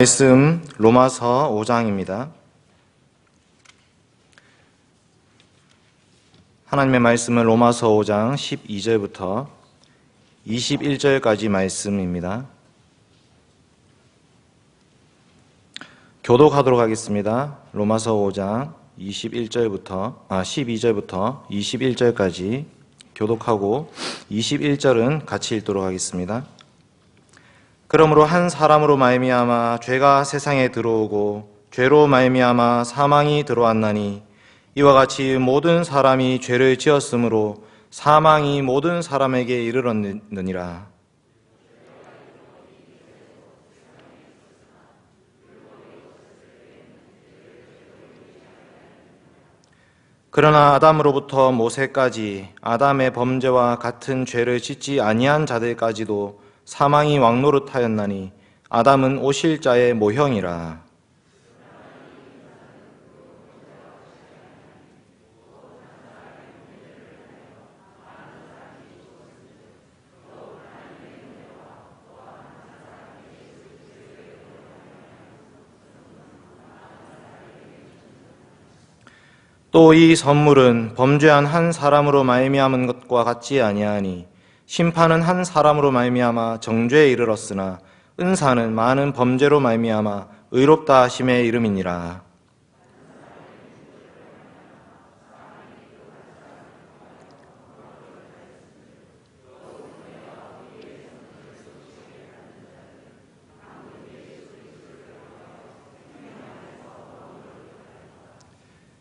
말씀 로마서 5장입니다. 하나님의 말씀은 로마서 5장 12절부터 21절까지 말씀입니다. 교독하도록 하겠습니다. 로마서 5장 12절부터 21절까지 교독하고 21절은 같이 읽도록 하겠습니다. 그러므로 한 사람으로 말미암아 죄가 세상에 들어오고 죄로 말미암아 사망이 들어왔나니 이와 같이 모든 사람이 죄를 지었으므로 사망이 모든 사람에게 이르렀느니라. 그러나 아담으로부터 모세까지 아담의 범죄와 같은 죄를 짓지 아니한 자들까지도 사망이 왕노릇하였나니 아담은 오실 자의 모형이라. 또 이 선물은 범죄한 한 사람으로 말미암은 것과 같지 아니하니 심판은 한 사람으로 말미암아 정죄에 이르렀으나 은사는 많은 범죄로 말미암아 의롭다 하심에 이름이니라.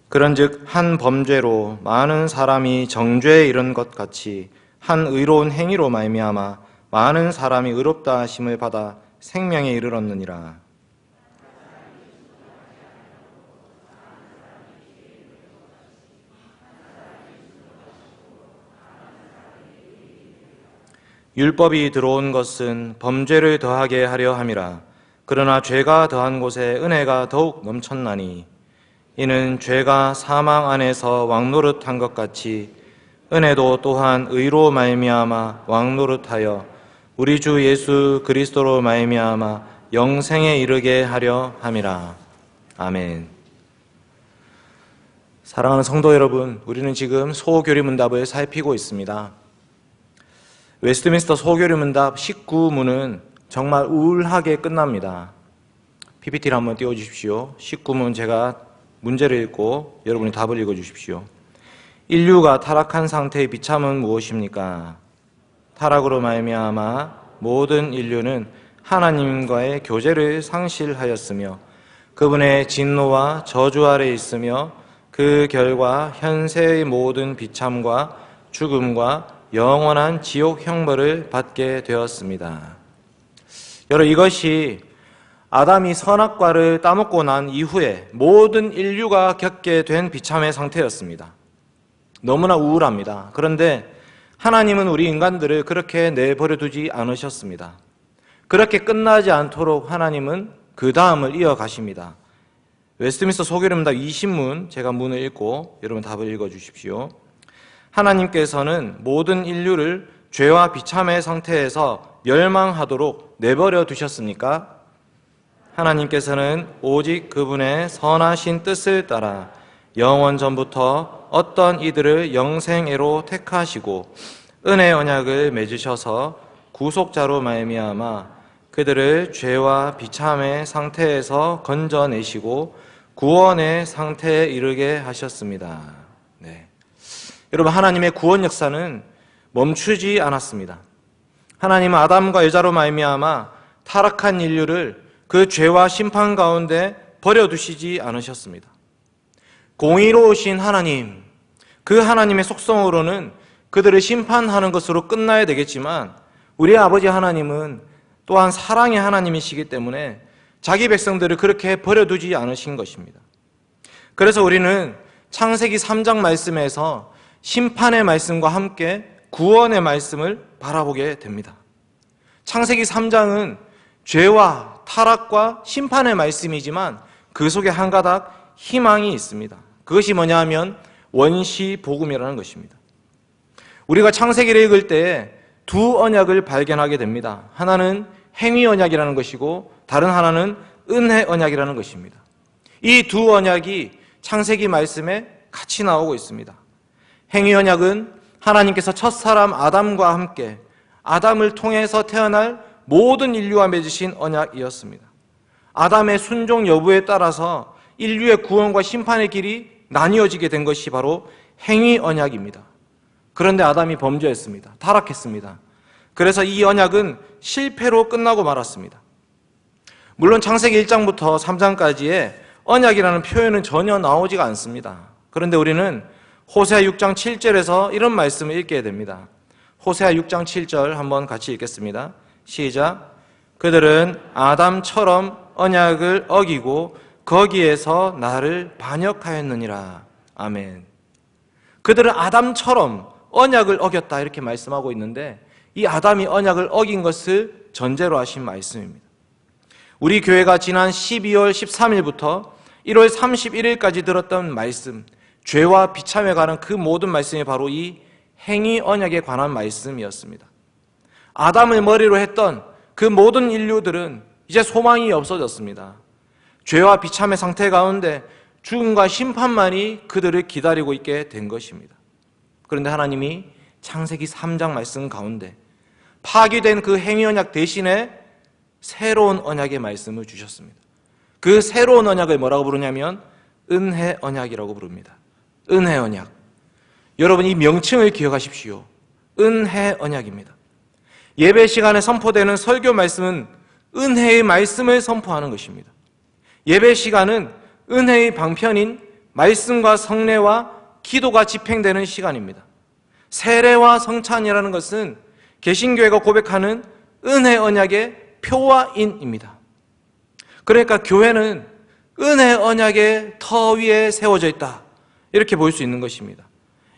그런즉 한 범죄로 많은 사람이 정죄에 이른 것 같이 한 의로운 행위로 말미암아 많은 사람이 의롭다 하심을 받아 생명에 이르렀느니라. 율법이 들어온 것은 범죄를 더하게 하려 함이라. 그러나 죄가 더한 곳에 은혜가 더욱 넘쳤나니 이는 죄가 사망 안에서 왕노릇한 것 같이 은혜도 또한 의로 말미암아 왕노릇하여 우리 주 예수 그리스도로 말미암아 영생에 이르게 하려 함이라. 아멘. 사랑하는 성도 여러분, 우리는 지금 소교리문답을 살피고 있습니다. 웨스트민스터 소교리문답 19문은 정말 우울하게 끝납니다. PPT를 한번 띄워주십시오. 19문 제가 문제를 읽고 여러분이 답을 읽어주십시오. 인류가 타락한 상태의 비참은 무엇입니까? 타락으로 말미암아 모든 인류는 하나님과의 교제를 상실하였으며 그분의 진노와 저주 아래 있으며 그 결과 현세의 모든 비참과 죽음과 영원한 지옥 형벌을 받게 되었습니다. 여러분, 이것이 아담이 선악과를 따먹고 난 이후에 모든 인류가 겪게 된 비참의 상태였습니다. 너무나 우울합니다. 그런데 하나님은 우리 인간들을 그렇게 내버려 두지 않으셨습니다. 그렇게 끝나지 않도록 하나님은 그 다음을 이어가십니다. 웨스트민스터 소교리문답 20문, 제가 문을 읽고 여러분 답을 읽어주십시오. 하나님께서는 모든 인류를 죄와 비참의 상태에서 멸망하도록 내버려 두셨습니까? 하나님께서는 오직 그분의 선하신 뜻을 따라 영원 전부터 어떤 이들을 영생애로 택하시고 은혜 언약을 맺으셔서 구속자로 말미암아 그들을 죄와 비참의 상태에서 건져내시고 구원의 상태에 이르게 하셨습니다. 네. 여러분, 하나님의 구원 역사는 멈추지 않았습니다. 하나님은 아담과 여자로 말미암아 타락한 인류를 그 죄와 심판 가운데 버려두시지 않으셨습니다. 공의로우신 하나님, 그 하나님의 속성으로는 그들을 심판하는 것으로 끝나야 되겠지만 우리 아버지 하나님은 또한 사랑의 하나님이시기 때문에 자기 백성들을 그렇게 버려두지 않으신 것입니다. 그래서 우리는 창세기 3장 말씀에서 심판의 말씀과 함께 구원의 말씀을 바라보게 됩니다. 창세기 3장은 죄와 타락과 심판의 말씀이지만 그 속에 한 가닥 희망이 있습니다. 그것이 뭐냐 하면 원시 복음이라는 것입니다. 우리가 창세기를 읽을 때 두 언약을 발견하게 됩니다. 하나는 행위 언약이라는 것이고 다른 하나는 은혜 언약이라는 것입니다. 이 두 언약이 창세기 말씀에 같이 나오고 있습니다. 행위 언약은 하나님께서 첫사람 아담과 함께 아담을 통해서 태어날 모든 인류와 맺으신 언약이었습니다. 아담의 순종 여부에 따라서 인류의 구원과 심판의 길이 나뉘어지게 된 것이 바로 행위 언약입니다. 그런데 아담이 범죄했습니다. 타락했습니다. 그래서 이 언약은 실패로 끝나고 말았습니다. 물론 창세기 1장부터 3장까지의 언약이라는 표현은 전혀 나오지가 않습니다. 그런데 우리는 호세아 6장 7절에서 이런 말씀을 읽게 됩니다. 호세아 6장 7절 한번 같이 읽겠습니다. 시작. 그들은 아담처럼 언약을 어기고 거기에서 나를 반역하였느니라. 아멘. 그들은 아담처럼 언약을 어겼다 이렇게 말씀하고 있는데 이 아담이 언약을 어긴 것을 전제로 하신 말씀입니다. 우리 교회가 지난 12월 13일부터 1월 31일까지 들었던 말씀, 죄와 비참에 관한 그 모든 말씀이 바로 이 행위 언약에 관한 말씀이었습니다. 아담을 머리로 했던 그 모든 인류들은 이제 소망이 없어졌습니다. 죄와 비참의 상태 가운데 죽음과 심판만이 그들을 기다리고 있게 된 것입니다. 그런데 하나님이 창세기 3장 말씀 가운데 파기된 그 행위 언약 대신에 새로운 언약의 말씀을 주셨습니다. 그 새로운 언약을 뭐라고 부르냐면 은혜 언약이라고 부릅니다. 은혜 언약. 여러분 이 명칭을 기억하십시오. 은혜 언약입니다. 예배 시간에 선포되는 설교 말씀은 은혜의 말씀을 선포하는 것입니다. 예배 시간은 은혜의 방편인 말씀과 성례와 기도가 집행되는 시간입니다. 세례와 성찬이라는 것은 개신교회가 고백하는 은혜 언약의 표와인입니다. 그러니까 교회는 은혜 언약의 터 위에 세워져 있다 이렇게 볼 수 있는 것입니다.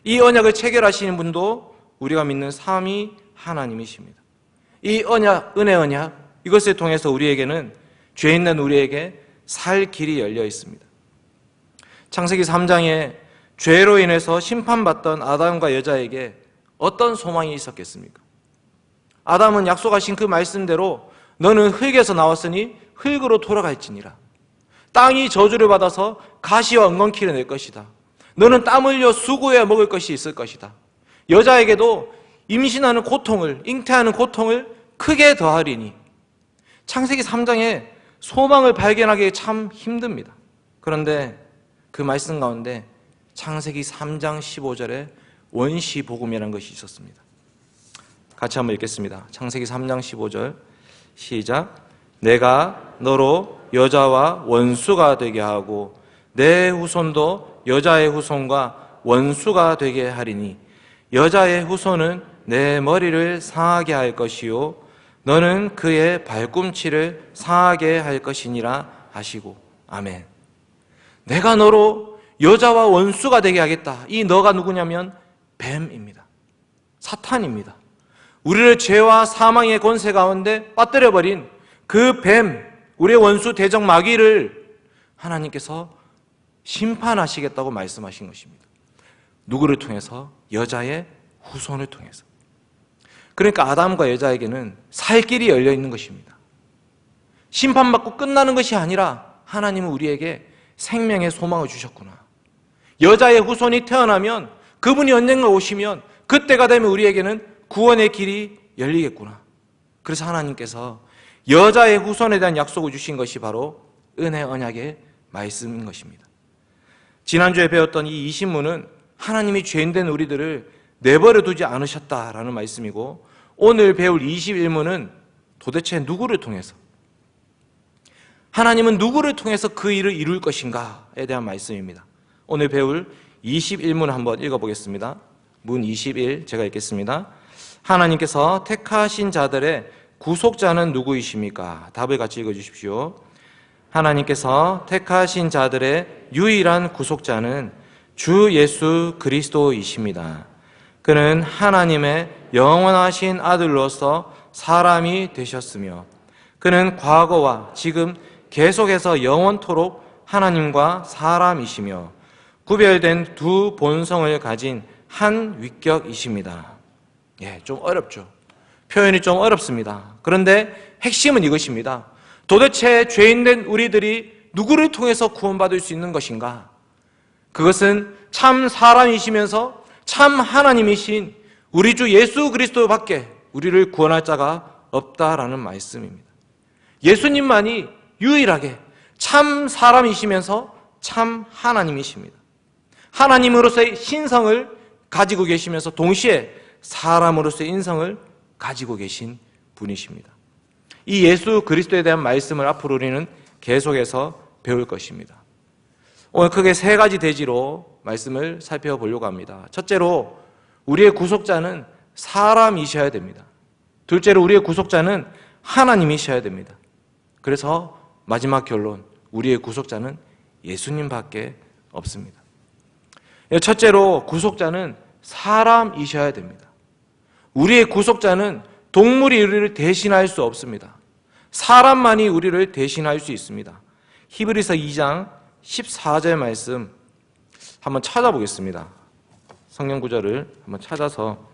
이 언약을 체결하시는 분도 우리가 믿는 삼위 하나님이십니다. 이 언약, 은혜 언약 이것을 통해서 우리에게는 죄 있는 우리에게 살 길이 열려 있습니다. 창세기 3장에 죄로 인해서 심판받던 아담과 여자에게 어떤 소망이 있었겠습니까? 아담은 약속하신 그 말씀대로 너는 흙에서 나왔으니 흙으로 돌아갈지니라. 땅이 저주를 받아서 가시와 엉겅퀴를 낼 것이다. 너는 땀 흘려 수고해야 먹을 것이 있을 것이다. 여자에게도 임신하는 고통을, 잉태하는 고통을 크게 더하리니. 창세기 3장에 소망을 발견하기 참 힘듭니다. 그런데 그 말씀 가운데 창세기 3장 15절에 원시복음이라는 것이 있었습니다. 같이 한번 읽겠습니다. 창세기 3장 15절 시작. 내가 너로 여자와 원수가 되게 하고 내 후손도 여자의 후손과 원수가 되게 하리니 여자의 후손은 내 머리를 상하게 할 것이요 너는 그의 발꿈치를 상하게 할 것이니라 하시고. 아멘. 내가 너로 여자와 원수가 되게 하겠다. 이 너가 누구냐면 뱀입니다. 사탄입니다. 우리를 죄와 사망의 권세 가운데 빠뜨려버린 그 뱀, 우리의 원수 대적 마귀를 하나님께서 심판하시겠다고 말씀하신 것입니다. 누구를 통해서? 여자의 후손을 통해서. 그러니까 아담과 여자에게는 살 길이 열려 있는 것입니다. 심판받고 끝나는 것이 아니라 하나님은 우리에게 생명의 소망을 주셨구나. 여자의 후손이 태어나면 그분이 언젠가 오시면 그때가 되면 우리에게는 구원의 길이 열리겠구나. 그래서 하나님께서 여자의 후손에 대한 약속을 주신 것이 바로 은혜 언약의 말씀인 것입니다. 지난주에 배웠던 이 20문은 하나님이 죄인된 우리들을 내버려 두지 않으셨다라는 말씀이고, 오늘 배울 21문은 도대체 누구를 통해서, 하나님은 누구를 통해서 그 일을 이룰 것인가에 대한 말씀입니다. 오늘 배울 21문 한번 읽어보겠습니다. 문 21 제가 읽겠습니다. 하나님께서 택하신 자들의 구속자는 누구이십니까? 답을 같이 읽어주십시오. 하나님께서 택하신 자들의 유일한 구속자는 주 예수 그리스도이십니다. 그는 하나님의 영원하신 아들로서 사람이 되셨으며 그는 과거와 지금 계속해서 영원토록 하나님과 사람이시며 구별된 두 본성을 가진 한 위격이십니다. 좀 어렵죠. 표현이 좀 어렵습니다. 그런데 핵심은 이것입니다. 도대체 죄인된 우리들이 누구를 통해서 구원받을 수 있는 것인가? 그것은 참 사람이시면서 참 하나님이신 우리 주 예수 그리스도밖에 우리를 구원할 자가 없다라는 말씀입니다. 예수님만이 유일하게 참 사람이시면서 참 하나님이십니다. 하나님으로서의 신성을 가지고 계시면서 동시에 사람으로서의 인성을 가지고 계신 분이십니다. 이 예수 그리스도에 대한 말씀을 앞으로 우리는 계속해서 배울 것입니다. 오늘 크게 세 가지 대지로 말씀을 살펴보려고 합니다. 첫째로 우리의 구속자는 사람이셔야 됩니다. 둘째로 우리의 구속자는 하나님이셔야 됩니다. 그래서 마지막 결론, 우리의 구속자는 예수님밖에 없습니다. 첫째로 구속자는 사람이셔야 됩니다. 우리의 구속자는 동물이 우리를 대신할 수 없습니다. 사람만이 우리를 대신할 수 있습니다. 히브리서 2장 14절 말씀 한번 찾아보겠습니다. 성경 구절을 한번 찾아서,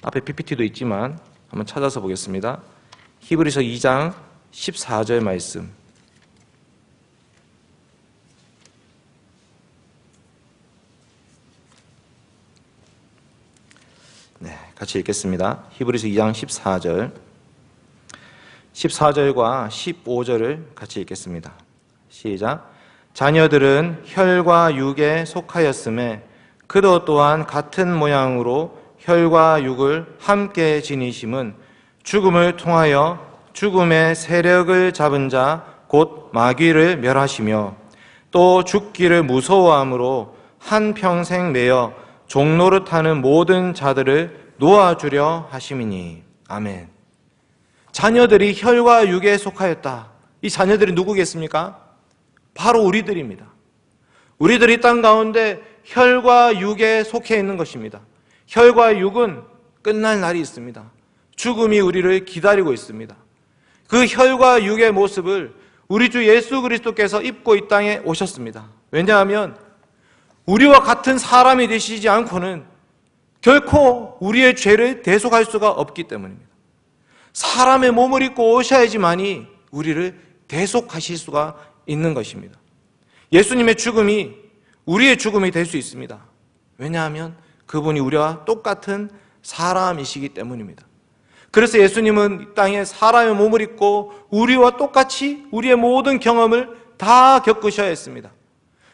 앞에 PPT도 있지만 한번 찾아서 보겠습니다. 히브리서 2장 14절 말씀. 네, 같이 읽겠습니다. 히브리서 2장 14절. 14절과 15절을 같이 읽겠습니다. 시작. 자녀들은 혈과 육에 속하였음에 그도 또한 같은 모양으로 혈과 육을 함께 지니심은 죽음을 통하여 죽음의 세력을 잡은 자 곧 마귀를 멸하시며 또 죽기를 무서워함으로 한평생 매여 종노릇하는 모든 자들을 놓아주려 하심이니. 아멘. 자녀들이 혈과 육에 속하였다. 이 자녀들이 누구겠습니까? 바로 우리들입니다. 우리들이 땅 가운데 혈과 육에 속해 있는 것입니다. 혈과 육은 끝날 날이 있습니다. 죽음이 우리를 기다리고 있습니다. 그 혈과 육의 모습을 우리 주 예수 그리스도께서 입고 이 땅에 오셨습니다. 왜냐하면 우리와 같은 사람이 되시지 않고는 결코 우리의 죄를 대속할 수가 없기 때문입니다. 사람의 몸을 입고 오셔야지만이 우리를 대속하실 수가 있는 것입니다. 예수님의 죽음이 우리의 죽음이 될 수 있습니다. 왜냐하면 그분이 우리와 똑같은 사람이시기 때문입니다. 그래서 예수님은 이 땅에 사람의 몸을 입고 우리와 똑같이 우리의 모든 경험을 다 겪으셔야 했습니다.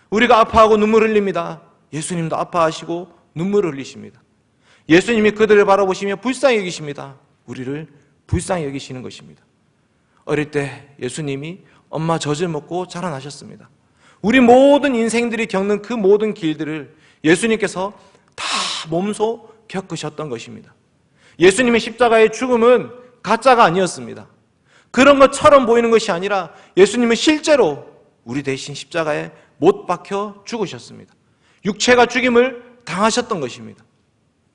우리가 아파하고 눈물 흘립니다. 예수님도 아파하시고 눈물을 흘리십니다. 예수님이 그들을 바라보시며 불쌍히 여기십니다. 우리를 불쌍히 여기시는 것입니다. 어릴 때 예수님이 엄마 젖을 먹고 자라나셨습니다. 우리 모든 인생들이 겪는 그 모든 길들을 예수님께서 다 몸소 겪으셨던 것입니다. 예수님의 십자가의 죽음은 가짜가 아니었습니다. 그런 것처럼 보이는 것이 아니라 예수님은 실제로 우리 대신 십자가에 못 박혀 죽으셨습니다. 육체가 죽임을 당하셨던 것입니다.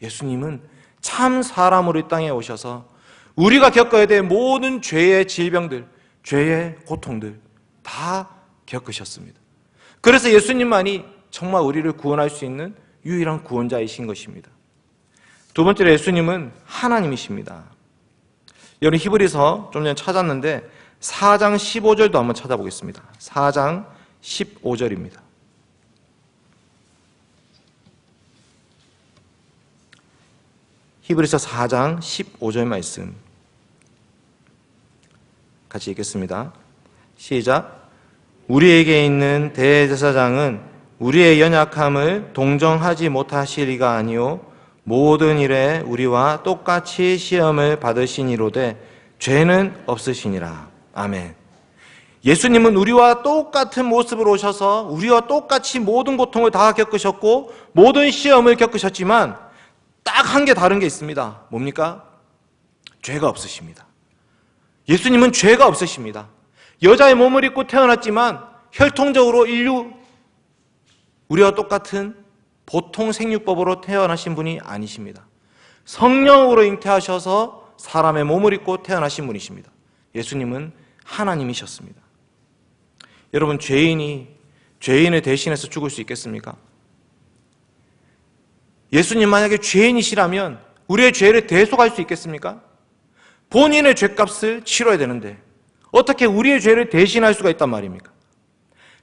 예수님은 참 사람으로 이 땅에 오셔서 우리가 겪어야 될 모든 죄의 질병들, 죄의 고통들 다 겪으셨습니다. 그래서 예수님만이 정말 우리를 구원할 수 있는 유일한 구원자이신 것입니다. 두 번째로 예수님은 하나님이십니다. 여러분 히브리서 좀 전에 찾았는데 4장 15절도 한번 찾아보겠습니다. 4장 15절입니다. 히브리서 4장 15절 말씀 같이 읽겠습니다. 시작. 우리에게 있는 대제사장은 우리의 연약함을 동정하지 못하실 리가 아니요 모든 일에 우리와 똑같이 시험을 받으시니로되 죄는 없으시니라. 아멘. 예수님은 우리와 똑같은 모습으로 오셔서 우리와 똑같이 모든 고통을 다 겪으셨고 모든 시험을 겪으셨지만 딱 한 개 다른 게 있습니다. 뭡니까? 죄가 없으십니다. 예수님은 죄가 없으십니다. 여자의 몸을 입고 태어났지만 혈통적으로 우리와 똑같은 보통 생육법으로 태어나신 분이 아니십니다. 성령으로 잉태하셔서 사람의 몸을 입고 태어나신 분이십니다. 예수님은 하나님이셨습니다. 여러분, 죄인이 죄인을 대신해서 죽을 수 있겠습니까? 예수님 만약에 죄인이시라면 우리의 죄를 대속할 수 있겠습니까? 본인의 죄값을 치러야 되는데 어떻게 우리의 죄를 대신할 수가 있단 말입니까?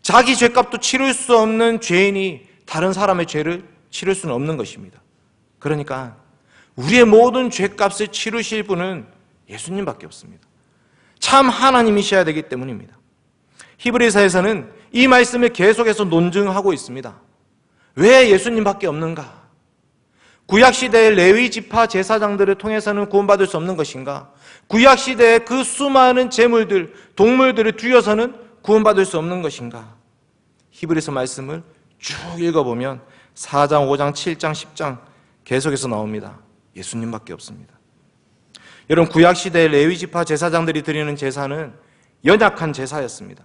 자기 죄값도 치를 수 없는 죄인이 다른 사람의 죄를 치를 수는 없는 것입니다. 그러니까 우리의 모든 죄값을 치르실 분은 예수님밖에 없습니다. 참 하나님이셔야 되기 때문입니다. 히브리서에서는 이 말씀을 계속해서 논증하고 있습니다. 왜 예수님밖에 없는가? 구약시대의 레위 지파 제사장들을 통해서는 구원받을 수 없는 것인가? 구약시대의 그 수많은 제물들, 동물들을 뒤어서는 구원받을 수 없는 것인가? 히브리서 말씀을 쭉 읽어보면 4장, 5장, 7장, 10장 계속해서 나옵니다. 예수님밖에 없습니다. 여러분, 구약시대의 레위지파 제사장들이 드리는 제사는 연약한 제사였습니다.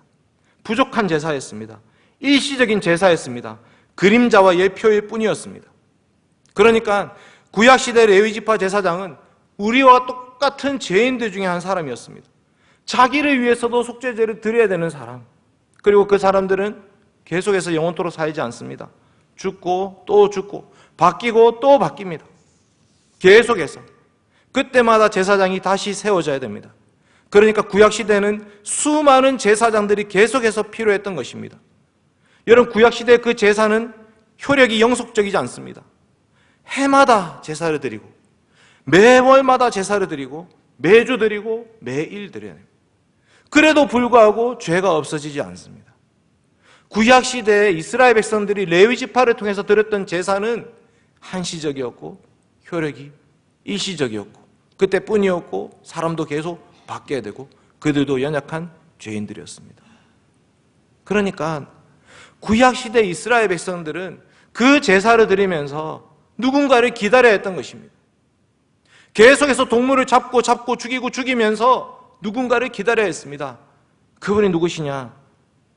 부족한 제사였습니다. 일시적인 제사였습니다. 그림자와 예표일 뿐이었습니다. 그러니까 구약시대 레위지파 제사장은 우리와 똑같은 죄인들 중에 한 사람이었습니다. 자기를 위해서도 속죄제를 드려야 되는 사람, 그리고 그 사람들은 계속해서 영원토록 살지 않습니다. 죽고 또 죽고 바뀌고 또 바뀝니다. 계속해서 그때마다 제사장이 다시 세워져야 됩니다. 그러니까 구약시대는 수많은 제사장들이 계속해서 필요했던 것입니다. 여러분, 구약시대의 그 제사는 효력이 영속적이지 않습니다. 해마다 제사를 드리고 매월마다 제사를 드리고 매주 드리고 매일 드려야 됩니다. 그래도 불구하고 죄가 없어지지 않습니다. 구약시대에 이스라엘 백성들이 레위지파를 통해서 드렸던 제사는 한시적이었고 효력이 일시적이었고 그때뿐이었고 사람도 계속 바뀌어야 되고 그들도 연약한 죄인들이었습니다. 그러니까 구약시대 이스라엘 백성들은 그 제사를 드리면서 누군가를 기다려야 했던 것입니다. 계속해서 동물을 잡고 죽이고 죽이면서 누군가를 기다려야 했습니다. 그분이 누구시냐?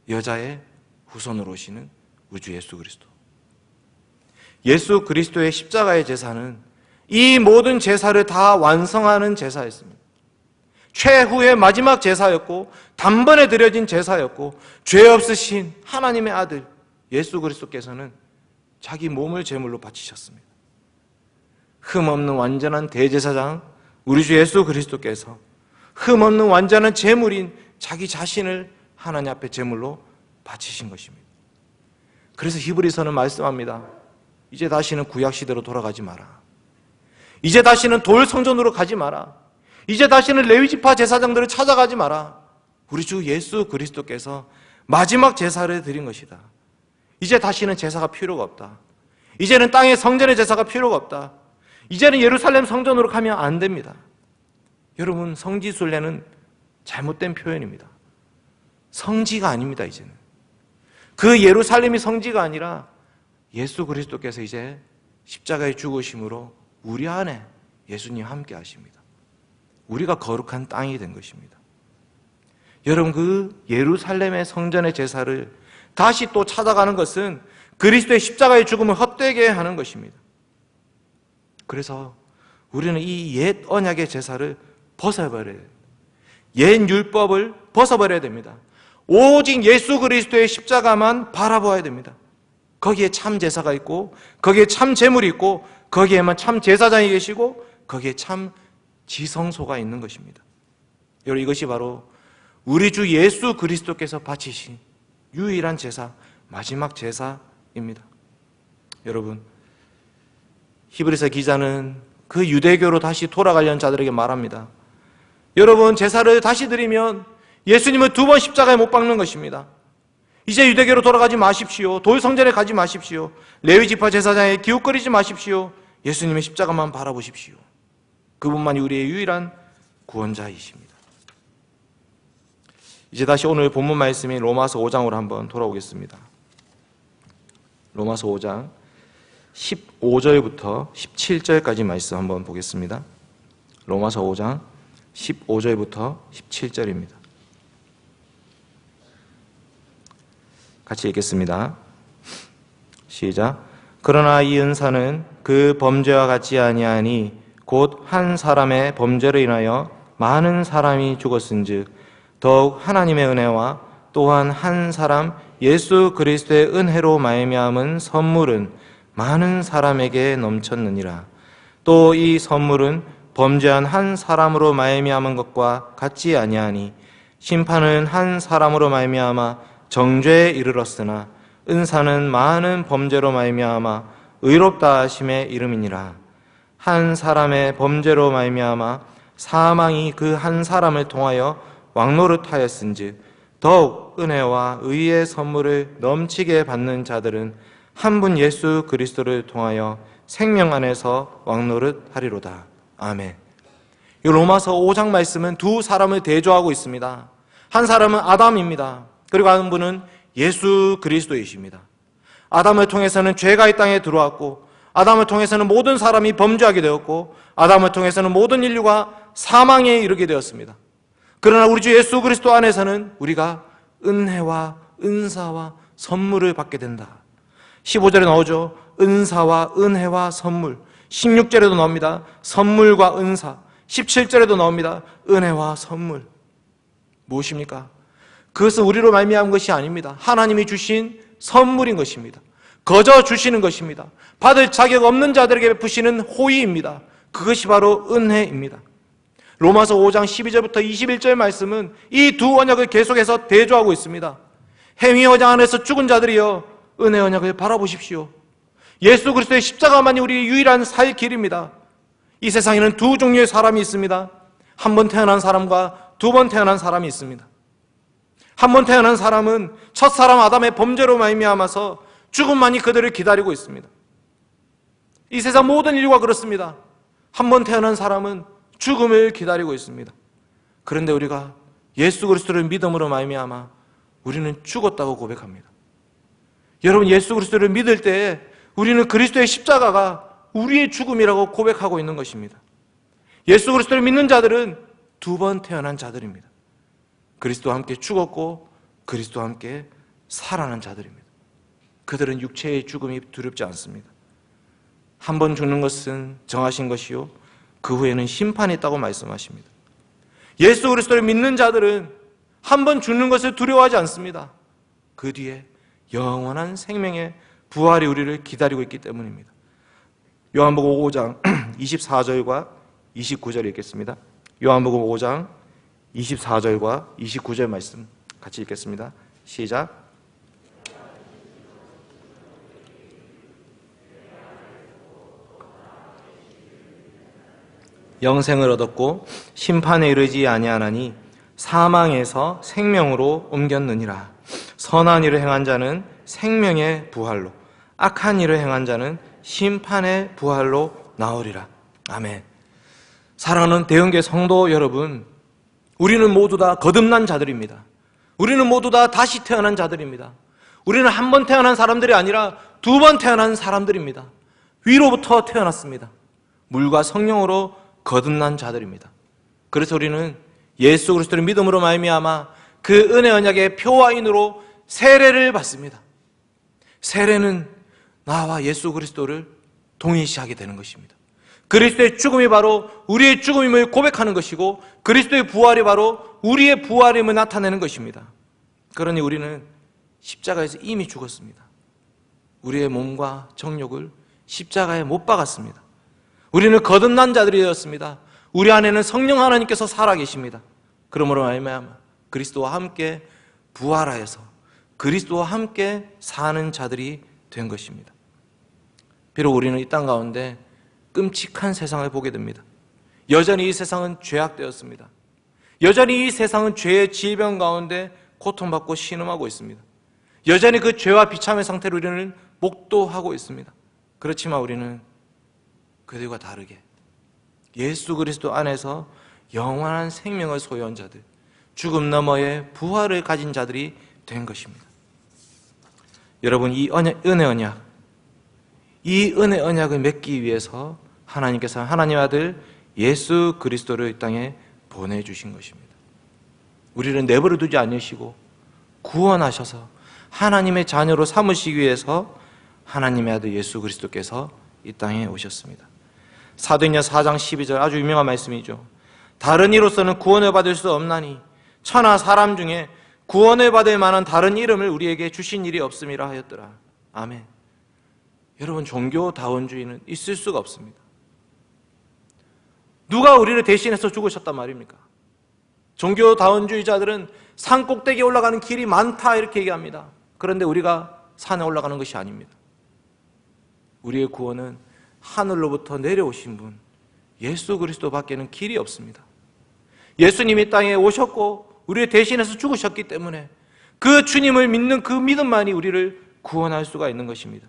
여자의 후손으로 오시는 우리 주 예수 그리스도. 예수 그리스도의 십자가의 제사는 이 모든 제사를 다 완성하는 제사였습니다. 최후의 마지막 제사였고 단번에 드려진 제사였고 죄 없으신 하나님의 아들 예수 그리스도께서는 자기 몸을 제물로 바치셨습니다. 흠없는 완전한 대제사장 우리 주 예수 그리스도께서 흠없는 완전한 제물인 자기 자신을 하나님 앞에 제물로 바치신 것입니다. 그래서 히브리서는 말씀합니다. 이제 다시는 구약시대로 돌아가지 마라. 이제 다시는 돌 성전으로 가지 마라. 이제 다시는 레위지파 제사장들을 찾아가지 마라. 우리 주 예수 그리스도께서 마지막 제사를 드린 것이다. 이제 다시는 제사가 필요가 없다. 이제는 땅의 성전의 제사가 필요가 없다. 이제는 예루살렘 성전으로 가면 안 됩니다. 여러분, 성지순례는 잘못된 표현입니다. 성지가 아닙니다. 이제는 그 예루살렘이 성지가 아니라 예수 그리스도께서 이제 십자가의 죽으심으로 우리 안에 예수님 함께 하십니다. 우리가 거룩한 땅이 된 것입니다. 여러분, 그 예루살렘의 성전의 제사를 다시 또 찾아가는 것은 그리스도의 십자가의 죽음을 헛되게 하는 것입니다. 그래서 우리는 이 옛 언약의 제사를 벗어버려야 돼요. 옛 율법을 벗어버려야 됩니다. 오직 예수 그리스도의 십자가만 바라보아야 됩니다. 거기에 참 제사가 있고 거기에 참 제물이 있고 거기에만 참 제사장이 계시고 거기에 참 지성소가 있는 것입니다. 여러분, 이것이 바로 우리 주 예수 그리스도께서 바치신 유일한 제사, 마지막 제사입니다. 여러분, 히브리서 기자는 그 유대교로 다시 돌아가려는 자들에게 말합니다. 여러분, 제사를 다시 드리면 예수님을 2번 십자가에 못 박는 것입니다. 이제 유대교로 돌아가지 마십시오. 돌 성전에 가지 마십시오. 레위지파 제사장에 기웃거리지 마십시오. 예수님의 십자가만 바라보십시오. 그분만이 우리의 유일한 구원자이십니다. 이제 다시 오늘 본문 말씀인 로마서 5장으로 한번 돌아오겠습니다. 로마서 5장 15절부터 17절까지 말씀 한번 보겠습니다. 로마서 5장 15절부터 17절입니다. 같이 읽겠습니다. 시작. 그러나 이 은사는 그 범죄와 같지 아니하니 곧 한 사람의 범죄로 인하여 많은 사람이 죽었은즉 더욱 하나님의 은혜와 또한 한 사람 예수 그리스도의 은혜로 말미암은 선물은 많은 사람에게 넘쳤느니라. 또 이 선물은 범죄한 한 사람으로 말미암은 것과 같지 아니하니 심판은 한 사람으로 말미암아 정죄에 이르렀으나 은사는 많은 범죄로 말미암아 의롭다 하심에 이름이니라. 한 사람의 범죄로 말미암아 사망이 그 한 사람을 통하여 왕노릇하였은즉 더욱 은혜와 의의 선물을 넘치게 받는 자들은 한 분 예수 그리스도를 통하여 생명 안에서 왕노릇하리로다. 아멘. 이 로마서 5장 말씀은 두 사람을 대조하고 있습니다. 한 사람은 아담입니다. 그리고 한 분은 예수 그리스도이십니다. 아담을 통해서는 죄가 이 땅에 들어왔고, 아담을 통해서는 모든 사람이 범죄하게 되었고, 아담을 통해서는 모든 인류가 사망에 이르게 되었습니다. 그러나 우리 주 예수 그리스도 안에서는 우리가 은혜와 은사와 선물을 받게 된다. 15절에 나오죠. 은사와 은혜와 선물. 16절에도 나옵니다. 선물과 은사. 17절에도 나옵니다. 은혜와 선물. 무엇입니까? 그것은 우리로 말미암은 것이 아닙니다. 하나님이 주신 선물인 것입니다. 거저 주시는 것입니다. 받을 자격 없는 자들에게 베푸시는 호의입니다. 그것이 바로 은혜입니다. 로마서 5장 12절부터 21절 말씀은 이 두 언약을 계속해서 대조하고 있습니다. 행위 언약 안에서 죽은 자들이여 은혜 언약을 바라보십시오. 예수 그리스도의 십자가만이 우리의 유일한 살 길입니다. 이 세상에는 두 종류의 사람이 있습니다. 한 번 태어난 사람과 두 번 태어난 사람이 있습니다. 한 번 태어난 사람은 첫사람 아담의 범죄로 말미암아서 죽음만이 그들을 기다리고 있습니다. 이 세상 모든 인류가 그렇습니다. 한 번 태어난 사람은 죽음을 기다리고 있습니다. 그런데 우리가 예수 그리스도를 믿음으로 말미암아 우리는 죽었다고 고백합니다. 여러분, 예수 그리스도를 믿을 때에 우리는 그리스도의 십자가가 우리의 죽음이라고 고백하고 있는 것입니다. 예수 그리스도를 믿는 자들은 두 번 태어난 자들입니다. 그리스도와 함께 죽었고 그리스도와 함께 살아난 자들입니다. 그들은 육체의 죽음이 두렵지 않습니다. 한 번 죽는 것은 정하신 것이요 그 후에는 심판이 있다고 말씀하십니다. 예수 그리스도를 믿는 자들은 한 번 죽는 것을 두려워하지 않습니다. 그 뒤에 영원한 생명의 부활이 우리를 기다리고 있기 때문입니다. 요한복음 5장 24절과 29절 읽겠습니다. 요한복음 5장 24절과 29절 말씀 같이 읽겠습니다. 시작. 영생을 얻었고 심판에 이르지 아니하나니 사망에서 생명으로 옮겼느니라. 선한 일을 행한 자는 생명의 부활로, 악한 일을 행한 자는 심판의 부활로 나오리라. 아멘. 사랑하는 대형교 성도 여러분, 우리는 모두 다 거듭난 자들입니다. 우리는 모두 다 다시 태어난 자들입니다. 우리는 한 번 태어난 사람들이 아니라 두 번 태어난 사람들입니다. 위로부터 태어났습니다. 물과 성령으로 거듭난 자들입니다. 그래서 우리는 예수 그리스도를 믿음으로 말미암아 그 은혜 언약의 표와인으로 세례를 받습니다. 세례는 나와 예수 그리스도를 동일시하게 되는 것입니다. 그리스도의 죽음이 바로 우리의 죽음임을 고백하는 것이고 그리스도의 부활이 바로 우리의 부활임을 나타내는 것입니다. 그러니 우리는 십자가에서 이미 죽었습니다. 우리의 몸과 정욕을 십자가에 못 박았습니다. 우리는 거듭난 자들이 되었습니다. 우리 안에는 성령 하나님께서 살아계십니다. 그러므로 말미암아 그리스도와 함께 부활하여서 그리스도와 함께 사는 자들이 된 것입니다. 비록 우리는 이 땅 가운데 끔찍한 세상을 보게 됩니다. 여전히 이 세상은 죄악되었습니다. 여전히 이 세상은 죄의 질병 가운데 고통받고 신음하고 있습니다. 여전히 그 죄와 비참의 상태로 우리는 목도하고 있습니다. 그렇지만 우리는 그들과 다르게 예수 그리스도 안에서 영원한 생명을 소유한 자들, 죽음 너머의 부활을 가진 자들이 된 것입니다. 여러분, 이 은혜 언약, 이 은혜 언약을 맺기 위해서 하나님께서 하나님 아들 예수 그리스도를 이 땅에 보내주신 것입니다. 우리를 내버려 두지 않으시고 구원하셔서 하나님의 자녀로 삼으시기 위해서 하나님의 아들 예수 그리스도께서 이 땅에 오셨습니다. 사도행전 4장 12절 아주 유명한 말씀이죠. 다른 이로서는 구원을 받을 수 없나니 천하 사람 중에 구원을 받을 만한 다른 이름을 우리에게 주신 일이 없음이라 하였더라. 아멘. 여러분, 종교다원주의는 있을 수가 없습니다. 누가 우리를 대신해서 죽으셨단 말입니까? 종교다원주의자들은 산 꼭대기에 올라가는 길이 많다 이렇게 얘기합니다. 그런데 우리가 산에 올라가는 것이 아닙니다. 우리의 구원은 하늘로부터 내려오신 분 예수 그리스도밖에는 길이 없습니다. 예수님이 땅에 오셨고 우리를 대신해서 죽으셨기 때문에 그 주님을 믿는 그 믿음만이 우리를 구원할 수가 있는 것입니다.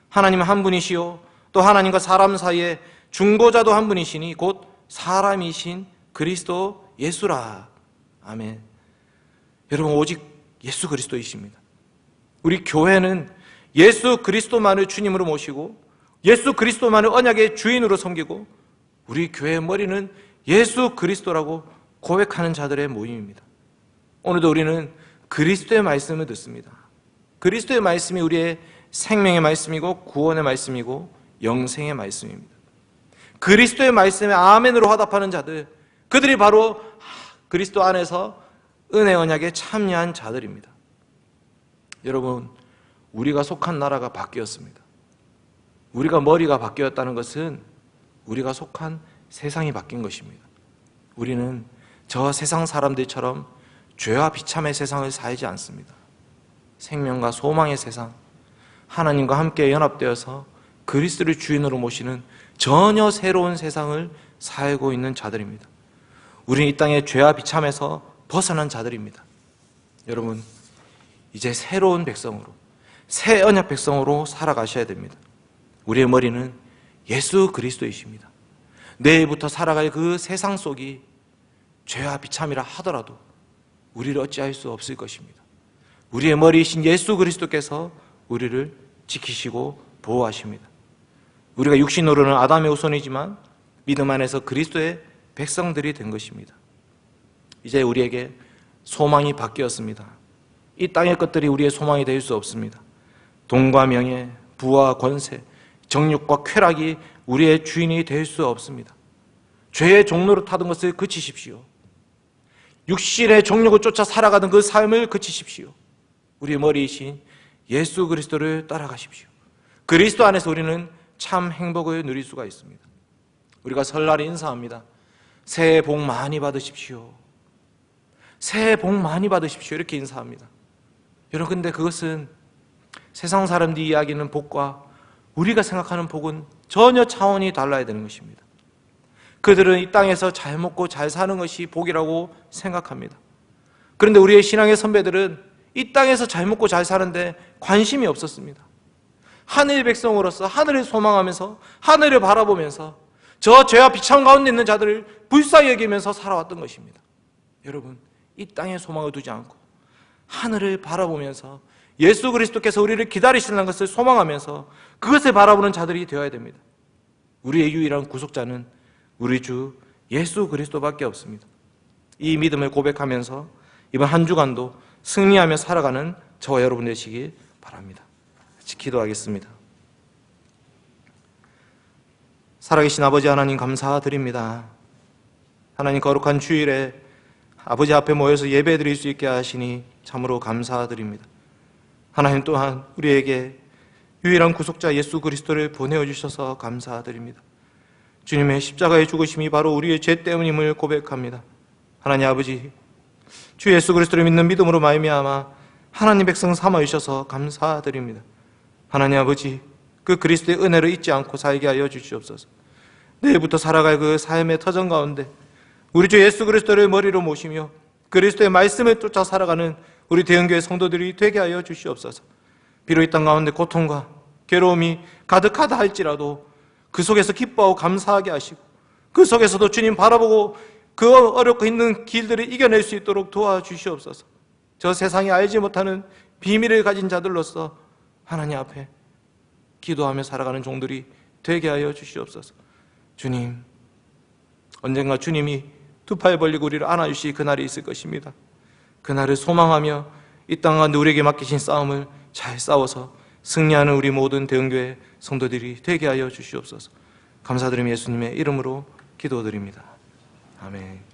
하나님은 한 분이시요 또 하나님과 사람 사이에 중보자도 한 분이시니 곧 사람이신 그리스도 예수라. 아멘. 여러분, 오직 예수 그리스도이십니다. 우리 교회는 예수 그리스도만을 주님으로 모시고 예수 그리스도만을 언약의 주인으로 섬기고 우리 교회의 머리는 예수 그리스도라고 고백하는 자들의 모임입니다. 오늘도 우리는 그리스도의 말씀을 듣습니다. 그리스도의 말씀이 우리의 생명의 말씀이고 구원의 말씀이고 영생의 말씀입니다. 그리스도의 말씀에 아멘으로 화답하는 자들, 그들이 바로 그리스도 안에서 은혜 언약에 참여한 자들입니다. 여러분, 우리가 속한 나라가 바뀌었습니다. 우리가 머리가 바뀌었다는 것은 우리가 속한 세상이 바뀐 것입니다. 우리는 저 세상 사람들처럼 죄와 비참의 세상을 살지 않습니다. 생명과 소망의 세상, 하나님과 함께 연합되어서 그리스도를 주인으로 모시는 전혀 새로운 세상을 살고 있는 자들입니다. 우리는 이 땅의 죄와 비참에서 벗어난 자들입니다. 여러분, 이제 새로운 백성으로, 새 언약 백성으로 살아가셔야 됩니다. 우리의 머리는 예수 그리스도이십니다. 내일부터 살아갈 그 세상 속이 죄와 비참이라 하더라도 우리를 어찌할 수 없을 것입니다. 우리의 머리이신 예수 그리스도께서 우리를 지키시고 보호하십니다. 우리가 육신으로는 아담의 후손이지만 믿음 안에서 그리스도의 백성들이 된 것입니다. 이제 우리에게 소망이 바뀌었습니다. 이 땅의 것들이 우리의 소망이 될 수 없습니다. 돈과 명예, 부와 권세, 정욕과 쾌락이 우리의 주인이 될 수 없습니다. 죄의 종로로 타던 것을 그치십시오. 육신의 정욕을 쫓아 살아가던 그 삶을 그치십시오. 우리의 머리이신 예수 그리스도를 따라가십시오. 그리스도 안에서 우리는 참 행복을 누릴 수가 있습니다. 우리가 설날에 인사합니다. 새해 복 많이 받으십시오. 새해 복 많이 받으십시오. 이렇게 인사합니다. 여러분, 근데 그것은 세상 사람들이 이야기하는 복과 우리가 생각하는 복은 전혀 차원이 달라야 되는 것입니다. 그들은 이 땅에서 잘 먹고 잘 사는 것이 복이라고 생각합니다. 그런데 우리의 신앙의 선배들은 이 땅에서 잘 먹고 잘 사는데 관심이 없었습니다. 하늘 백성으로서 하늘을 소망하면서 하늘을 바라보면서 저 죄와 비참 가운데 있는 자들을 불쌍히 여기면서 살아왔던 것입니다. 여러분, 이 땅에 소망을 두지 않고 하늘을 바라보면서 예수 그리스도께서 우리를 기다리시는 것을 소망하면서 그것을 바라보는 자들이 되어야 됩니다. 우리의 유일한 구속자는 우리 주 예수 그리스도밖에 없습니다. 이 믿음을 고백하면서 이번 한 주간도 승리하며 살아가는 저와 여러분 되시길 바랍니다. 같이 기도하겠습니다. 살아계신 아버지 하나님, 감사드립니다. 하나님, 거룩한 주일에 아버지 앞에 모여서 예배드릴 수 있게 하시니 참으로 감사드립니다. 하나님 또한 우리에게 유일한 구속자 예수 그리스도를 보내어 주셔서 감사드립니다. 주님의 십자가의 죽으심이 바로 우리의 죄 때문임을 고백합니다. 하나님 아버지, 주 예수 그리스도를 믿는 믿음으로 말미암아 하나님 백성 삼아 주셔서 감사드립니다. 하나님 아버지, 그 그리스도의 은혜를 잊지 않고 살게 하여 주시옵소서. 내일부터 살아갈 그 삶의 터전 가운데 우리 주 예수 그리스도를 머리로 모시며 그리스도의 말씀을 쫓아 살아가는 우리 대형교회 성도들이 되게 하여 주시옵소서. 비록 이 땅 가운데 고통과 괴로움이 가득하다 할지라도 그 속에서 기뻐하고 감사하게 하시고 그 속에서도 주님 바라보고 그 어렵고 힘든 길들을 이겨낼 수 있도록 도와주시옵소서. 저 세상이 알지 못하는 비밀을 가진 자들로서 하나님 앞에 기도하며 살아가는 종들이 되게 하여 주시옵소서. 주님, 언젠가 주님이 두 팔 벌리고 우리를 안아주실 그날이 있을 것입니다. 그날을 소망하며 이 땅 가운데 우리에게 맡기신 싸움을 잘 싸워서 승리하는 우리 모든 대형교회 성도들이 되게 하여 주시옵소서. 감사드리며 예수님의 이름으로 기도드립니다. 아멘.